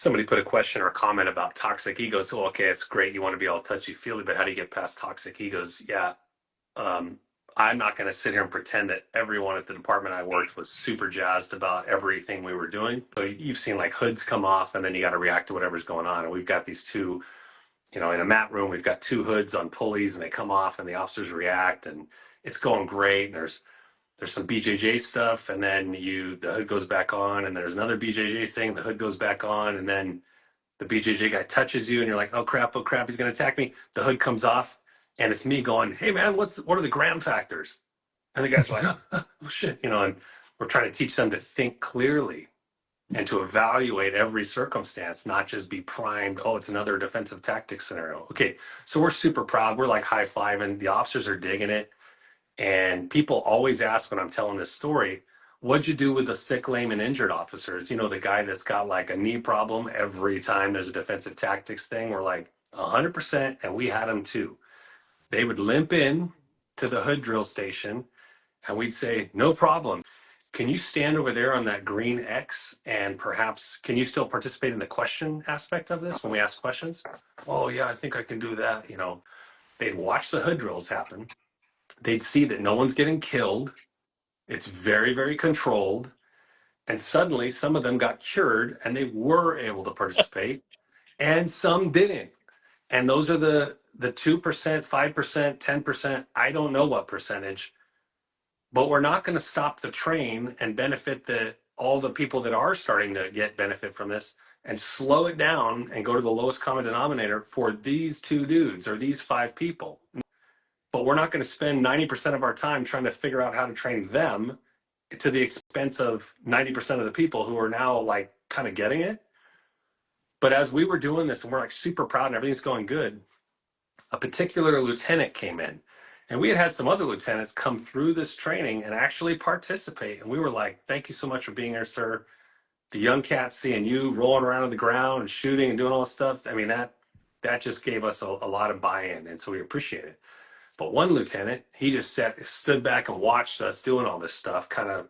Somebody put a question or a comment about toxic egos. So, okay, it's great. You want to be all touchy feely, but how do you get past toxic egos? Yeah. Um, I'm not going to sit here and pretend that everyone at the department I worked was super jazzed about everything we were doing. So you've seen like hoods come off and then you got to react to whatever's going on. And we've got these two, in a mat room, we've got two hoods on pulleys and they come off and the officers react and it's going great. And there's some BJJ stuff, and then the hood goes back on, and there's another BJJ thing, the hood goes back on, and then the BJJ guy touches you, and you're like, oh crap, he's gonna attack me. The hood comes off, and it's me going, hey man, what are the gram factors? And the guy's like, oh shit, and we're trying to teach them to think clearly and to evaluate every circumstance, not just be primed. Oh, it's another defensive tactics scenario. Okay, so we're super proud. We're like high fiving. The officers are digging it. And people always ask when I'm telling this story, what'd you do with the sick, lame, and injured officers? The guy that's got like a knee problem every time there's a defensive tactics thing. We're like 100%, and we had them too. They would limp in to the hood drill station, and we'd say, no problem. Can you stand over there on that green X, and perhaps can you still participate in the question aspect of this when we ask questions? Oh yeah, I think I can do that. They'd watch the hood drills happen. They'd see that no one's getting killed. It's very, very controlled. And suddenly some of them got cured and they were able to participate and some didn't. And those are the 2%, 5%, 10%, I don't know what percentage, but we're not going to stop the train and benefit all the people that are starting to get benefit from this and slow it down and go to the lowest common denominator for these two dudes or these five people. But we're not going to spend 90% of our time trying to figure out how to train them to the expense of 90% of the people who are now like kind of getting it. But as we were doing this and we're like super proud and everything's going good, a particular lieutenant came in, and we had some other lieutenants come through this training and actually participate. And we were like, thank you so much for being here, sir. The young cats seeing you rolling around on the ground and shooting and doing all this stuff. I mean, that just gave us a lot of buy-in. And so we appreciate it. But one lieutenant, he just stood back and watched us doing all this stuff, kind of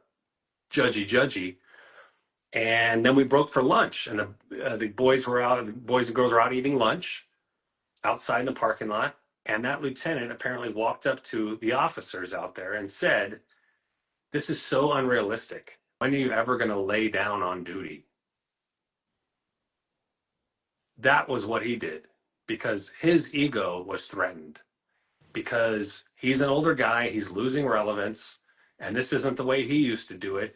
judgy. And then we broke for lunch, and the boys and girls were out eating lunch outside in the parking lot. And that lieutenant apparently walked up to the officers out there and said, "This is so unrealistic. When are you ever going to lay down on duty?" That was what he did, because his ego was threatened. Because he's an older guy, he's losing relevance, and this isn't the way he used to do it.